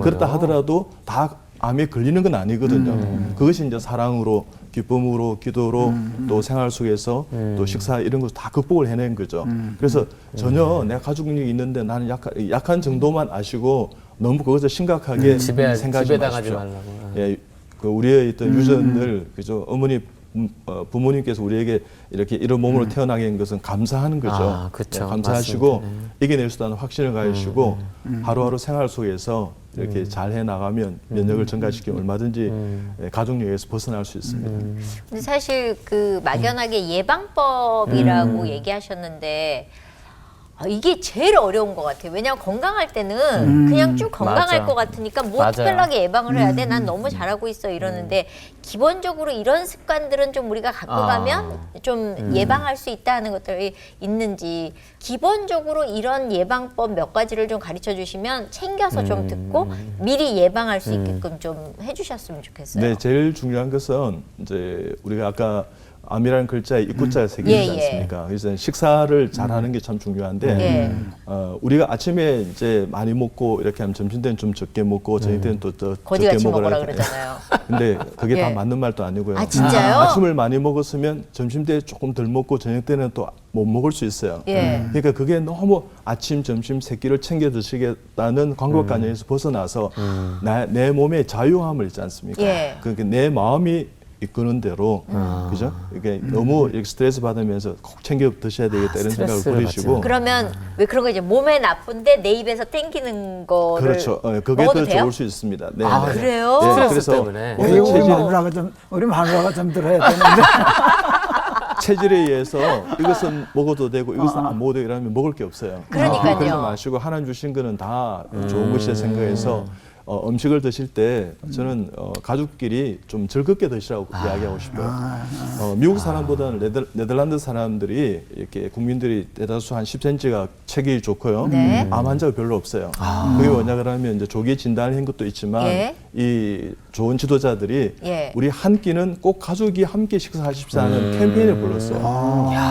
[SPEAKER 1] 그렇다 하더라도 다 암에 걸리는 건 아니거든요. 그것이 이제 사랑으로, 기쁨으로, 기도로 또 생활 속에서 또 식사 이런 것을 다 극복을 해낸 거죠. 그래서 전혀 내가 가족력이 있는데 나는 약한 정도만 아시고 너무 그것을 심각하게 생각하지 마십시오.
[SPEAKER 3] 말라고.
[SPEAKER 1] 예, 그 우리의 어떤 유전을 그죠 어머니 부모님께서 우리에게 이렇게 이런 몸으로 태어나게 한 것은 감사하는 거죠.
[SPEAKER 3] 그렇죠.
[SPEAKER 1] 예, 감사하시고
[SPEAKER 3] 맞습니다.
[SPEAKER 1] 이겨낼 수 있다는 확신을 가지시고 하루하루 생활 속에서 이렇게 잘 해나가면 면역을 증가시키면 얼마든지 가족력에서 벗어날 수 있습니다.
[SPEAKER 2] 근데 사실 그 막연하게 예방법이라고 얘기하셨는데 이게 제일 어려운 것 같아요. 왜냐하면 건강할 때는 그냥 쭉 건강할
[SPEAKER 3] 맞아.
[SPEAKER 2] 것 같으니까 뭐
[SPEAKER 3] 맞아요.
[SPEAKER 2] 특별하게 예방을 해야 돼? 난 너무 잘하고 있어 이러는데 기본적으로 이런 습관들은 좀 우리가 갖고 가면 좀 예방할 수 있다는 것들이 있는지 기본적으로 이런 예방법 몇 가지를 좀 가르쳐 주시면 챙겨서 좀 듣고 미리 예방할 수 있게끔 좀 해주셨으면 좋겠어요.
[SPEAKER 1] 네, 제일 중요한 것은 이제 우리가 아까 암이라는 글자에 입구자가 새겨 있지
[SPEAKER 2] 예, 예.
[SPEAKER 1] 않습니까? 그래서 식사를 잘하는 게 참 중요한데 우리가 아침에 이제 많이 먹고 이렇게 하면 점심 때는 좀 적게 먹고 저녁 때는 또 적게
[SPEAKER 2] 거지같이
[SPEAKER 1] 먹으라
[SPEAKER 2] 먹으라 그러잖아요.
[SPEAKER 1] 근데 그게
[SPEAKER 2] 예.
[SPEAKER 1] 다 맞는 말도 아니고요.
[SPEAKER 2] 아, 진짜요?
[SPEAKER 1] 아침을 많이 먹었으면 점심 때 조금 덜 먹고 저녁 때는 또 못 먹을 수 있어요.
[SPEAKER 2] 예.
[SPEAKER 1] 그러니까 그게 너무 아침, 점심 세 끼를 챙겨 드시겠다는 광고관념에서 벗어나서 내 몸의 자유함을 있지 않습니까?
[SPEAKER 2] 예.
[SPEAKER 1] 그러니까 내 마음이 이끄는 대로, 그죠? 이게 너무 이렇게 스트레스 받으면서 꼭 챙겨 드셔야 되겠다 이런 생각을
[SPEAKER 3] 스트레스를
[SPEAKER 1] 버리시고.
[SPEAKER 2] 그러면 왜 그런 거 이제 몸에 나쁜데 내 입에서 땡기는 거를
[SPEAKER 1] 그렇죠. 그게
[SPEAKER 2] 먹어도
[SPEAKER 1] 더
[SPEAKER 2] 돼요?
[SPEAKER 1] 좋을 수 있습니다. 네.
[SPEAKER 2] 아,
[SPEAKER 1] 네.
[SPEAKER 2] 그래요?
[SPEAKER 1] 네,
[SPEAKER 3] 스트레스
[SPEAKER 1] 그래서
[SPEAKER 3] 때문에.
[SPEAKER 4] 우리 마누라가 좀 들어야 되는데.
[SPEAKER 1] 체질에 의해서 이것은 먹어도 되고 이것은 안 먹어도 되고 이러면 먹을 게 없어요.
[SPEAKER 2] 그러니까요.
[SPEAKER 1] 그러지 마시고 하나님 주신 거는 다 좋은 것이라 생각해서 음식을 드실 때 저는 가족끼리 좀 즐겁게 드시라고 이야기하고 싶어요. 미국 사람보다는 네덜란드 사람들이 이렇게 국민들이 대다수 한 10cm가 체격이 좋고요.
[SPEAKER 2] 네.
[SPEAKER 1] 암 환자가 별로 없어요. 그게 뭐냐 그러면 이제 조기 진단을 한 것도 있지만
[SPEAKER 2] 예.
[SPEAKER 1] 이 좋은 지도자들이
[SPEAKER 2] 예.
[SPEAKER 1] 우리 한 끼는 꼭 가족이 함께 식사하십사는 캠페인을 불렀어요.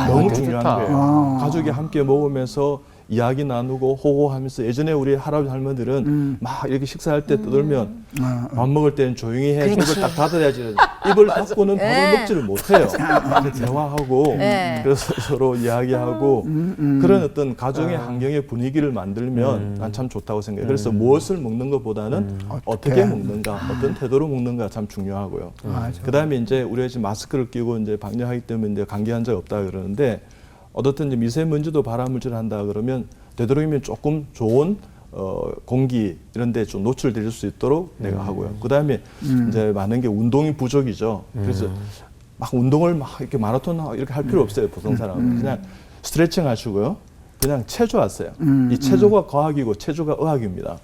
[SPEAKER 1] 너무
[SPEAKER 3] 되게
[SPEAKER 1] 중요한
[SPEAKER 3] 좋다.
[SPEAKER 1] 거예요. 가족이 함께 먹으면서 이야기 나누고 호호하면서 예전에 우리 할아버지 할머니들은 막 이렇게 식사할 때 떠들면 밥 먹을 때는 조용히 해 입을 딱 닫아야지 입을 닫고는 밥을
[SPEAKER 2] 네.
[SPEAKER 1] 먹지를 못해요. 대화하고
[SPEAKER 2] 네.
[SPEAKER 1] 그래서 서로 이야기하고 그런 어떤 가정의 환경의 분위기를 만들면 난 참 좋다고 생각해요. 그래서 무엇을 먹는 것보다는 어떻게 먹는가, 어떤 태도로 먹는가 참 중요하고요. 그다음에 이제 우리가 지금 마스크를 끼고 이제 방역하기 때문에 이제 감기 환자가 없다 그러는데 어떻든 이제 미세먼지도 발암물질 한다 그러면 되도록이면 조금 좋은 공기 이런 데 좀 노출될 수 있도록 내가 하고요. 그다음에 이제 많은 게 운동이 부족이죠. 그래서 막 운동을 막 이렇게 마라톤 이렇게 할 필요 없어요. 보통 사람은 그냥 스트레칭 하시고요. 그냥 체조하세요. 이 체조가 과학이고 체조가 의학입니다.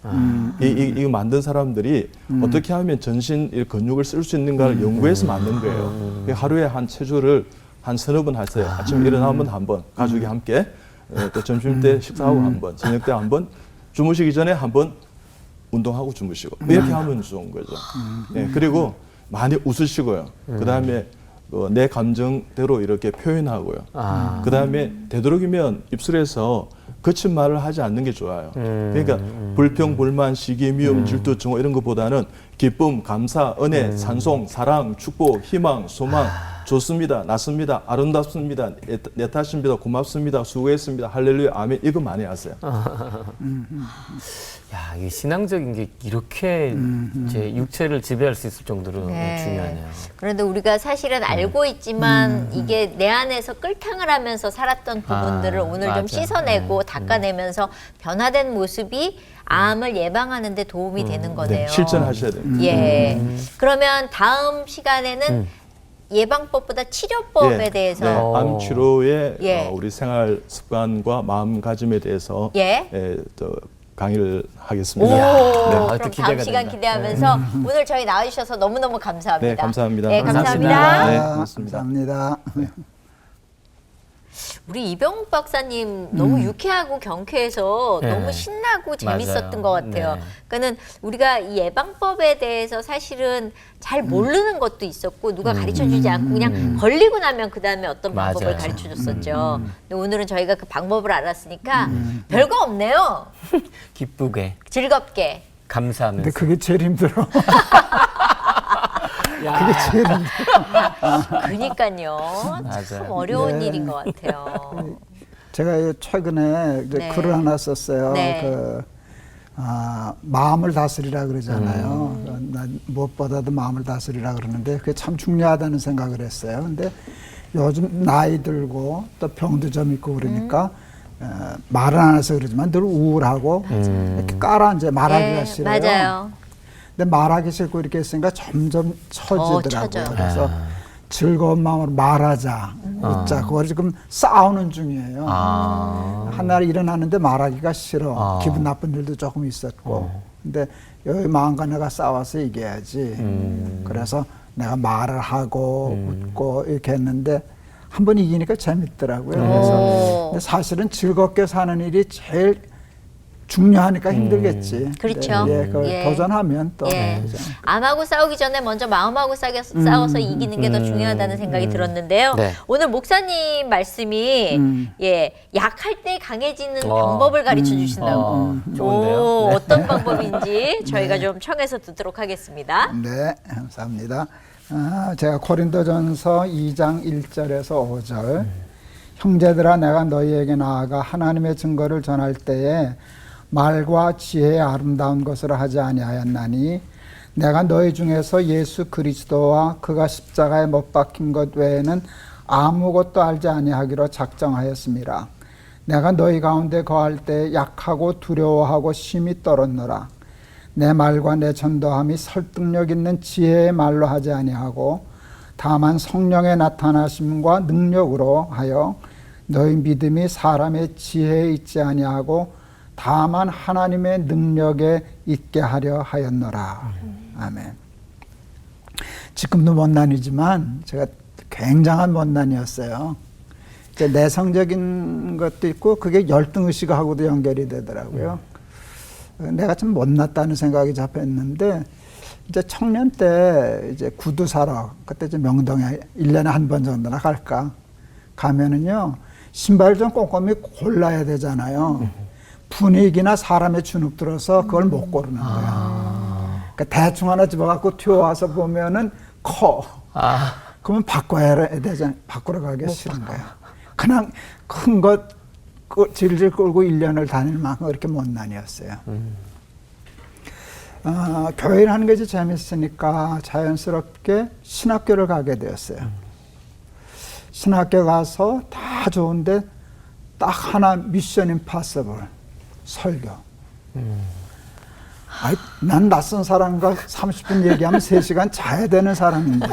[SPEAKER 1] 이거 만든 사람들이 어떻게 하면 전신 이 근육을 쓸 수 있는가를 연구해서 만든 거예요. 하루에 한 체조를 한 서너 번 하세요. 아침에 일어나면 한 번, 가족이 함께, 또 점심 때 식사하고 한 번, 저녁 때 한 번, 주무시기 전에 한 번 운동하고 주무시고 이렇게 하면 좋은 거죠. 네, 그리고 많이 웃으시고요. 그 다음에 내 감정대로 이렇게 표현하고요. 그 다음에 되도록이면 입술에서 거친 말을 하지 않는 게 좋아요. 그러니까 불평, 불만, 시기, 미움, 질투, 증오 이런 것보다는 기쁨, 감사, 은혜, 찬송, 사랑, 축복, 희망, 소망, 좋습니다, 낫습니다, 아름답습니다, 내 탓입니다, 고맙습니다, 수고했습니다, 할렐루야, 아멘 이거 많이 하세요.
[SPEAKER 3] 야, 이 신앙적인 게 이렇게 이제 육체를 지배할 수 있을 정도로
[SPEAKER 2] 네.
[SPEAKER 3] 중요하네요.
[SPEAKER 2] 그런데 우리가 사실은 알고 있지만 이게 내 안에서 끌탕을 하면서 살았던 부분들을 오늘
[SPEAKER 3] 맞아.
[SPEAKER 2] 좀 씻어내고 닦아내면서 변화된 모습이 암을 예방하는 데 도움이 되는 거네요.
[SPEAKER 1] 네, 실천하셔야 됩니다.
[SPEAKER 2] 예. 그러면 다음 시간에는 예방법보다 치료법에 대해서
[SPEAKER 1] 네, 암 치료의
[SPEAKER 2] 예.
[SPEAKER 1] 우리 생활 습관과 마음가짐에 대해서 또 강의를 하겠습니다.
[SPEAKER 2] 오,
[SPEAKER 1] 네.
[SPEAKER 2] 그럼
[SPEAKER 3] 또
[SPEAKER 2] 다음
[SPEAKER 3] 기대가
[SPEAKER 2] 시간
[SPEAKER 3] 된다.
[SPEAKER 2] 기대하면서 오늘 저희 나와주셔서 너무너무 감사합니다.
[SPEAKER 1] 네, 감사합니다.
[SPEAKER 2] 네, 감사합니다.
[SPEAKER 3] 감사합니다.
[SPEAKER 1] 네, 고맙습니다.
[SPEAKER 4] 감사합니다.
[SPEAKER 2] 우리 이병욱 박사님 너무 유쾌하고 경쾌해서
[SPEAKER 3] 네.
[SPEAKER 2] 너무 신나고 재밌었던
[SPEAKER 3] 맞아요.
[SPEAKER 2] 것 같아요.
[SPEAKER 3] 네.
[SPEAKER 2] 그러니까는 우리가 이 예방법에 대해서 사실은 잘 모르는 것도 있었고 누가 가르쳐주지 않고 그냥 걸리고 나면 그 다음에 어떤 방법을
[SPEAKER 3] 맞아요.
[SPEAKER 2] 가르쳐줬었죠. 근데 오늘은 저희가 그 방법을 알았으니까 별거 없네요.
[SPEAKER 3] 기쁘게,
[SPEAKER 2] 즐겁게.
[SPEAKER 3] 감사하면서.
[SPEAKER 4] 근데 그게 제일 힘들어.
[SPEAKER 3] 그게 제일
[SPEAKER 2] 그러니까요. 참
[SPEAKER 3] 맞아요.
[SPEAKER 2] 어려운 일인 것 같아요.
[SPEAKER 4] 제가 최근에
[SPEAKER 2] 네.
[SPEAKER 4] 글을 하나 썼어요.
[SPEAKER 2] 네.
[SPEAKER 4] 마음을 다스리라 그러잖아요. 난 무엇보다도 마음을 다스리라 그러는데 그게 참 중요하다는 생각을 했어요. 근데 요즘 나이 들고 또 병도 좀 있고 그러니까 말은 안 해서 그러지만 늘 우울하고 이렇게 깔아앉아 말하기가 싫어요.
[SPEAKER 2] 맞아요.
[SPEAKER 4] 근데 말하기 싫고 이렇게 했으니까 점점 처지더라고요.
[SPEAKER 2] 처져.
[SPEAKER 4] 그래서 즐거운 마음으로 말하자, 웃자. 그걸 지금 싸우는 중이에요. 하나 일어나는데 말하기가 싫어. 기분 나쁜 일도 조금 있었고. 근데 여기 마음과 내가 싸워서 이겨야지. 그래서 내가 말을 하고 웃고 이렇게 했는데 한 번 이기니까 재밌더라고요. 그래서 근데 사실은 즐겁게 사는 일이 제일 중요하니까 힘들겠지.
[SPEAKER 2] 그렇죠.
[SPEAKER 4] 예, 그걸
[SPEAKER 2] 예.
[SPEAKER 4] 도전하면 또.
[SPEAKER 2] 예.
[SPEAKER 4] 그죠.
[SPEAKER 2] 암하고 싸우기 전에 먼저 마음하고 싸워서 이기는 게 더 중요하다는 생각이 들었는데요.
[SPEAKER 3] 네.
[SPEAKER 2] 오늘 목사님 말씀이 예, 약할 때 강해지는 방법을 가르쳐 주신다고.
[SPEAKER 3] 좋은데요?
[SPEAKER 2] 오, 어떤 방법인지 저희가 좀 청해서 듣도록 하겠습니다.
[SPEAKER 4] 네, 감사합니다. 제가 고린도전서 2장 1절에서 5절 형제들아 내가 너희에게 나아가 하나님의 증거를 전할 때에 말과 지혜의 아름다운 것을 하지 아니하였나니 내가 너희 중에서 예수 그리스도와 그가 십자가에 못 박힌 것 외에는 아무것도 알지 아니하기로 작정하였습니다. 내가 너희 가운데 거할 때 약하고 두려워하고 심히 떨었노라. 내 말과 내 전도함이 설득력 있는 지혜의 말로 하지 아니하고 다만 성령의 나타나심과 능력으로 하여 너희 믿음이 사람의 지혜에 있지 아니하고 다만 하나님의 능력에 있게 하려 하였노라. 아멘. 지금도 못난이지만 제가 굉장한 못난이었어요. 이제 내성적인 것도 있고 그게 열등의식하고도 연결이 되더라고요. 내가 좀 못났다는 생각이 잡혔는데 이제 청년 때 이제 구두 사러 그때 이제 명동에 1년에 한 번 정도나 갈까 가면은요 신발을 좀 꼼꼼히 골라야 되잖아요. 분위기나 사람의 주눅 들어서 그걸 못 고르는 거야. 그러니까 대충 하나 집어갖고 튀어와서 보면은 커. 그러면 바꿔야 되잖아. 바꾸러 가기 싫은 거야. 그냥 큰 것 질질 끌고 1년을 다닐 만큼 그렇게 못난이었어요. 교회를 하는 게 이제 재밌으니까 자연스럽게 신학교를 가게 되었어요. 신학교 가서 다 좋은데 딱 하나 미션 임파서블 설교. 아이, 난 낯선 사람과 30분 얘기하면 3시간 자야 되는 사람인데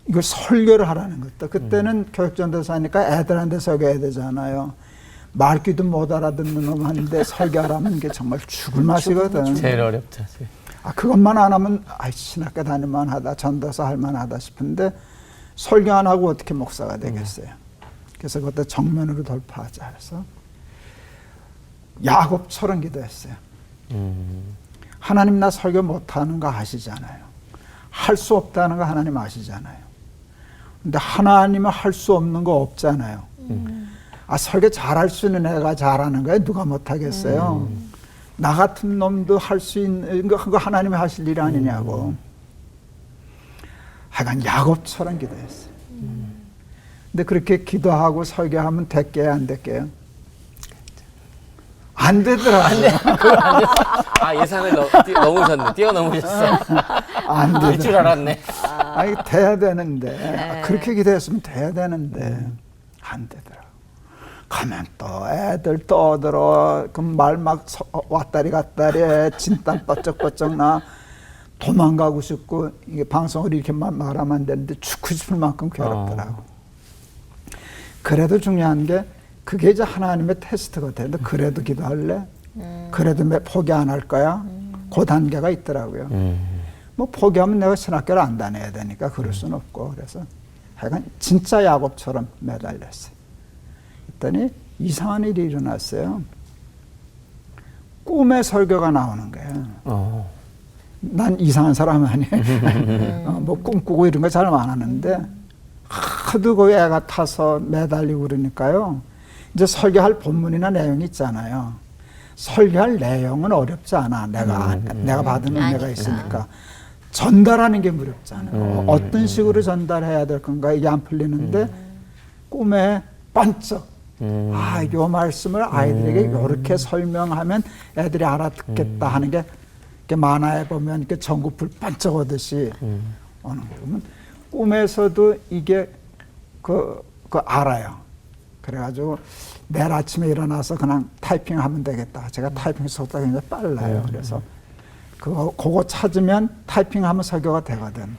[SPEAKER 4] 이걸 설교를 하라는 것도. 그때는 교육전도사니까 애들한테 설교해야 되잖아요. 말귀도 못 알아듣는 놈 하는데 설교하라면 이게 정말 죽을 맛이거든.
[SPEAKER 3] 제일 어렵죠.
[SPEAKER 4] 그것만 안 하면 신학교 다닐만 하다, 전도사 할만 하다 싶은데 설교 안 하고 어떻게 목사가 되겠어요. 그래서 그것도 정면으로 돌파하자 해서 야곱처럼 기도했어요. 하나님 나 설교 못하는 거 아시잖아요. 할 수 없다는 거 하나님 아시잖아요. 근데 하나님은 할 수 없는 거 없잖아요. 설교 잘할 수 있는 애가 잘하는 거야. 누가 못하겠어요. 나 같은 놈도 할 수 있는 거 그거 하나님이 하실 일 아니냐고. 하여간 야곱처럼 기도했어요. 근데 그렇게 기도하고 설교하면 될게요, 안 될게요? 안 되더라고요.
[SPEAKER 3] 예상을 넘으셨네. 뛰어넘으셨어.
[SPEAKER 4] 안
[SPEAKER 3] 될 줄 알았네.
[SPEAKER 4] 아니, 돼야 되는데. 그렇게 기도했으면 돼야 되는데. 안 되더라고. 가면 또 애들 떠들어. 그 말 막 왔다리 갔다리 진땀 뻐쩍뻐쩍 나. 도망가고 싶고, 이게 방송을 이렇게만 말하면 안 되는데 죽고 싶을 만큼 괴롭더라고. 그래도 중요한 게 그게 이제 하나님의 테스트가 되는데 그래도 기도할래? 그래도 포기 안 할 거야? 그 단계가 있더라고요. 뭐 포기하면 내가 신학교를 안 다녀야 되니까 그럴 수는 없고. 그래서 하여간 진짜 야곱처럼 매달렸어요. 그랬더니 이상한 일이 일어났어요. 꿈에 설교가 나오는 거예요. 난 이상한 사람 아니에요. 뭐 꿈꾸고 이런 거 잘 안 하는데 하도 그 애가 타서 매달리고 그러니까요. 이제 설교할 본문이나 내용이 있잖아요. 설교할 내용은 어렵지 않아. 내가 받은 은혜가 있으니까. 전달하는 게 무렵잖아요. 어떤 식으로 전달해야 될 건가 이게 안 풀리는데 꿈에 번쩍 요 말씀을 아이들에게 이렇게 설명하면 애들이 알아듣겠다 하는 게 이렇게 만화에 보면 이렇게 전구불 반짝 오듯이 오는 거면 꿈에서도 이게 알아요. 그래가지고 내일 아침에 일어나서 그냥 타이핑하면 되겠다. 제가 타이핑 속도가 굉장히 빨라요. 그래서 그거 찾으면 타이핑하면 설교가 되거든.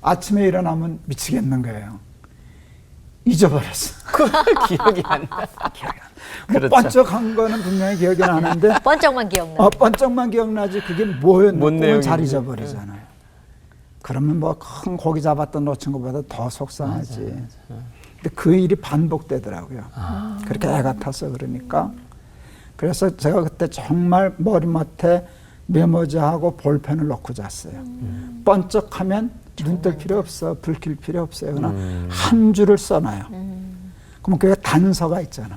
[SPEAKER 4] 아침에 일어나면 미치겠는 거예요. 잊어버렸어.
[SPEAKER 3] 기억이 안 나.
[SPEAKER 4] 뭐
[SPEAKER 3] 그렇죠.
[SPEAKER 4] 번쩍한 거는 분명히 기억이 나는데
[SPEAKER 2] 번쩍만 기억나.
[SPEAKER 4] 번쩍만 기억나지 그게 뭐였는지
[SPEAKER 3] 뭔
[SPEAKER 4] 꿈을 잘
[SPEAKER 3] 내용인지.
[SPEAKER 4] 잊어버리잖아요. 그러면 뭐 큰 고기 잡았다 놓친 것보다 더 속상하지. 근데 그 일이 반복되더라고요. 그렇게 애가 타서 그러니까. 그래서 제가 그때 정말 머리맡에 메모지하고 볼펜을 놓고 잤어요. 번쩍하면 눈 뜰 필요 없어. 불 켤 필요 없어요. 그냥 한 줄을 써놔요. 그러면 그게 단서가 있잖아.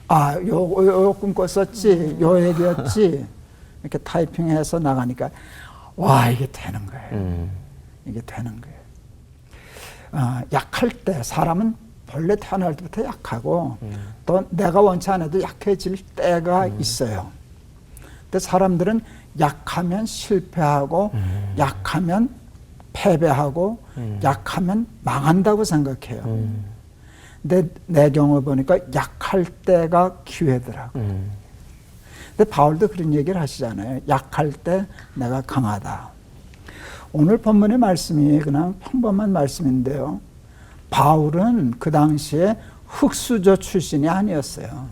[SPEAKER 4] 아, 요 꿈 꿨었지. 요 얘기였지. 이렇게 타이핑해서 나가니까 와, 이게 되는 거예요. 이게 되는 거예요. 약할 때 사람은 본래 태어날 때부터 약하고 또 내가 원치 않아도 약해질 때가 있어요. 근데 사람들은 약하면 실패하고 약하면 패배하고 약하면 망한다고 생각해요. 근데 내 경우 보니까 약할 때가 기회더라고요. 근데 바울도 그런 얘기를 하시잖아요. 약할 때 내가 강하다. 오늘 본문의 말씀이 그냥 평범한 말씀인데요. 바울은 그 당시에 흙수저 출신이 아니었어요.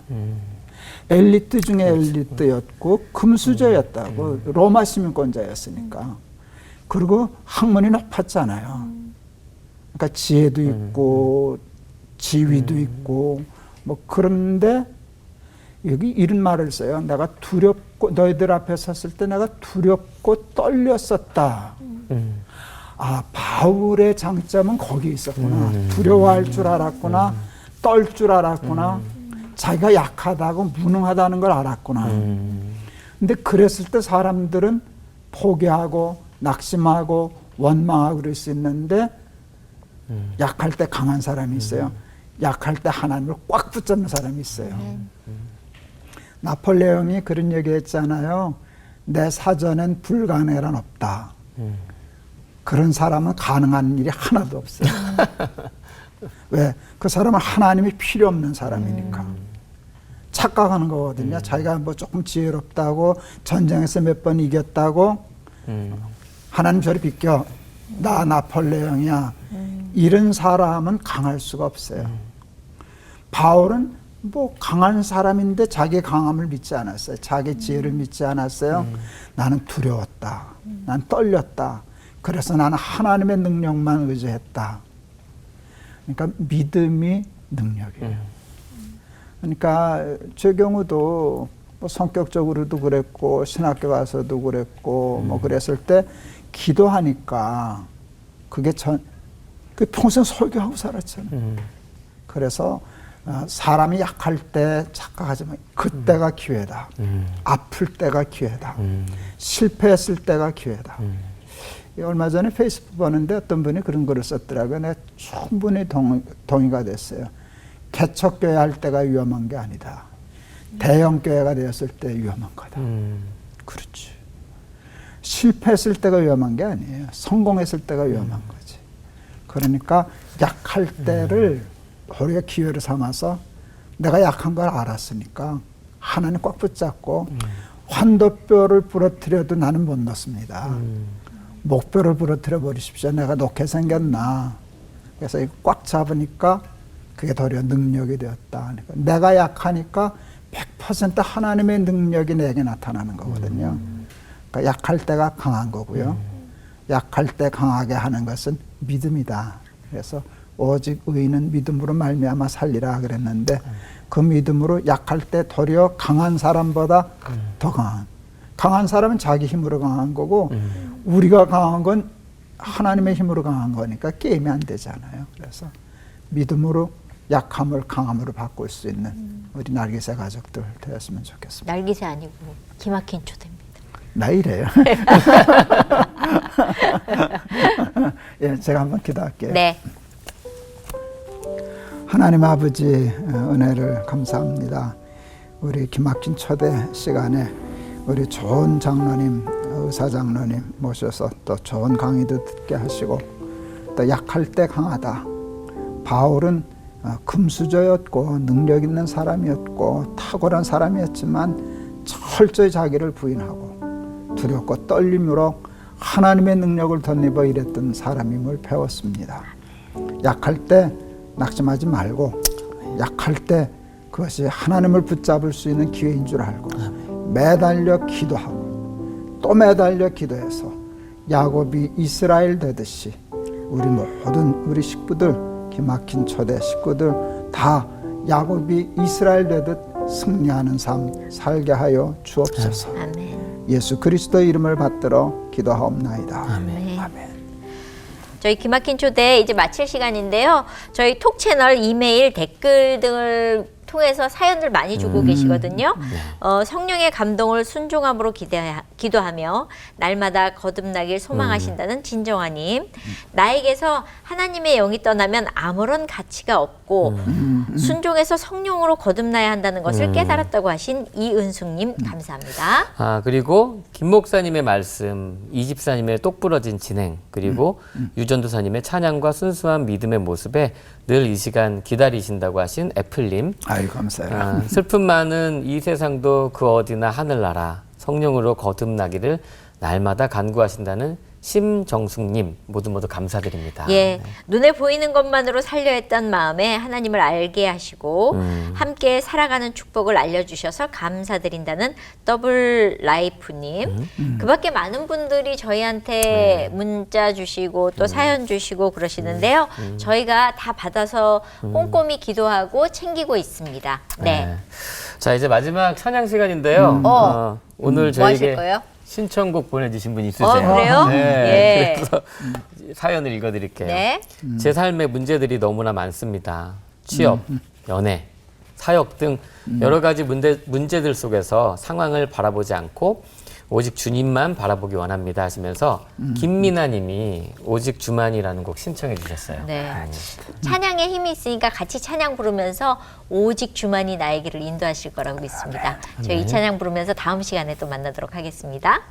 [SPEAKER 4] 엘리트 중에 엘리트였고 금수저였다고. 로마 시민권자였으니까. 그리고 학문이 높았잖아요. 그러니까 지혜도 있고 지위도 있고 뭐 그런데 여기 이런 말을 써요. 내가 두렵고 너희들 앞에 섰을 때 내가 두렵고 떨렸었다. 아, 바울의 장점은 거기 있었구나. 두려워할 줄 알았구나. 떨 줄 알았구나. 자기가 약하다고 무능하다는 걸 알았구나. 근데 그랬을 때 사람들은 포기하고 낙심하고 원망하고 그럴 수 있는데 약할 때 강한 사람이 있어요. 약할 때 하나님을 꽉 붙잡는 사람이 있어요. 나폴레옹이 그런 얘기 했잖아요. 내 사전엔 불가능한 없다. 그런 사람은 가능한 일이 하나도 없어요. 왜? 그 사람은 하나님이 필요 없는 사람이니까. 착각하는 거거든요. 자기가 뭐 조금 지혜롭다고 전쟁에서 몇 번 이겼다고 하나님 저리 비켜. 나 나폴레옹이야. 이런 사람은 강할 수가 없어요. 바울은 뭐 강한 사람인데 자기 강함을 믿지 않았어요. 자기 지혜를 믿지 않았어요. 나는 두려웠다. 난 떨렸다. 그래서 나는 하나님의 능력만 의지했다. 그러니까 믿음이 능력이에요. 그러니까 제 경우도 뭐 성격적으로도 그랬고 신학교 가서도 그랬고 뭐 그랬을 때 기도하니까 그게 그 평생 설교하고 살았잖아요. 그래서 사람이 약할 때 착각하지만 그때가 기회다. 아플 때가 기회다. 실패했을 때가 기회다. 얼마 전에 페이스북 보는데 어떤 분이 그런 글을 썼더라고요. 내가 충분히 동의가 됐어요. 개척교회 할 때가 위험한 게 아니다. 대형교회가 되었을 때 위험한 거다. 그렇지. 실패했을 때가 위험한 게 아니에요. 성공했을 때가 위험한 거지. 그러니까 약할 때를 우리가 기회를 삼아서 내가 약한 걸 알았으니까 하나님 꽉 붙잡고 환도뼈를 부러뜨려도 나는 못 넣습니다. 목뼈를 부러뜨려 버리십시오. 내가 놓게 생겼나. 그래서 꽉 잡으니까 그게 도리어 능력이 되었다. 내가 약하니까 100% 하나님의 능력이 내게 나타나는 거거든요. 그러니까 약할 때가 강한 거고요. 약할 때 강하게 하는 것은 믿음이다. 그래서 오직 의인은 믿음으로 말미암아 살리라 그랬는데 그 믿음으로 약할 때 도리어 강한 사람보다 더 강한 사람은 자기 힘으로 강한 거고 우리가 강한 건 하나님의 힘으로 강한 거니까 게임이 안 되잖아요. 그래서 믿음으로 약함을 강함으로 바꿀 수 있는 우리 날개새 가족들 되었으면 좋겠습니다.
[SPEAKER 2] 날개새 아니고 기막힌 초대입니다.
[SPEAKER 4] 나 이래요. 예, 제가 한번 기도할게요.
[SPEAKER 2] 네.
[SPEAKER 4] 하나님 아버지 은혜를 감사합니다. 우리 기막힌 초대 시간에 우리 좋은 장로님, 의사 장로님 모셔서 또 좋은 강의도 듣게 하시고 또 약할 때 강하다. 바울은 금수저였고 능력 있는 사람이었고 탁월한 사람이었지만 철저히 자기를 부인하고 두렵고 떨림으로 하나님의 능력을 덧입어 일했던 사람임을 배웠습니다. 약할 때 낙심하지 말고 약할 때 그것이 하나님을 붙잡을 수 있는 기회인 줄 알고 매달려 기도하고 또 매달려 기도해서 야곱이 이스라엘 되듯이 우리 식구들, 기막힌 초대 식구들 다 야곱이 이스라엘 되듯 승리하는 삶 살게 하여 주옵소서.
[SPEAKER 2] 아멘.
[SPEAKER 4] 예수 그리스도의 이름을 받들어 기도하옵나이다.
[SPEAKER 2] 아멘.
[SPEAKER 4] 아멘.
[SPEAKER 2] 저희 기막힌 초대 이제 마칠 시간인데요. 저희 톡 채널, 이메일, 댓글 등을 통해서 사연들 많이 주고 계시거든요. 성령의 감동을 순종함으로 기도하며 날마다 거듭나길 소망하신다는 진정아님. 나에게서 하나님의 영이 떠나면 아무런 가치가 없고 순종해서 성령으로 거듭나야 한다는 것을 깨달았다고 하신 이은숙님 감사합니다.
[SPEAKER 3] 아, 그리고 김 목사님의 말씀, 이집사님의 똑부러진 진행, 그리고 유전도사님의 찬양과 순수한 믿음의 모습에 늘 이 시간 기다리신다고 하신 애플님.
[SPEAKER 4] 아유 감사해요.
[SPEAKER 3] 아, 슬픔 많은 이 세상도 그 어디나 하늘나라 성령으로 거듭나기를 날마다 간구하신다는 심정숙님 모두 감사드립니다.
[SPEAKER 2] 예, 눈에 보이는 것만으로 살려 했던 마음에 하나님을 알게 하시고 함께 살아가는 축복을 알려주셔서 감사드린다는 더블 라이프님. 그밖에 많은 분들이 저희한테 문자 주시고 또 사연 주시고 그러시는데요. 저희가 다 받아서 꼼꼼히 기도하고 챙기고 있습니다. 네.
[SPEAKER 3] 자, 이제 마지막 찬양 시간인데요. 오늘
[SPEAKER 2] 뭐
[SPEAKER 3] 저에게
[SPEAKER 2] 하실 거예요?
[SPEAKER 3] 신청곡 보내주신 분 있으세요?
[SPEAKER 2] 그래요?
[SPEAKER 3] 네.
[SPEAKER 2] 예.
[SPEAKER 3] 그래서 사연을 읽어드릴게요.
[SPEAKER 2] 네.
[SPEAKER 3] 제 삶의 문제들이 너무나 많습니다. 취업, 연애, 사역 등 여러 가지 문제들 속에서 상황을 바라보지 않고 오직 주님만 바라보기 원합니다 하시면서 김미나 님이 오직 주만이라는 곡 신청해 주셨어요.
[SPEAKER 2] 네. 찬양에 힘이 있으니까 같이 찬양 부르면서 오직 주만이 나의 길을 인도하실 거라고 믿습니다. 저희 이 찬양 부르면서 다음 시간에 또 만나도록 하겠습니다.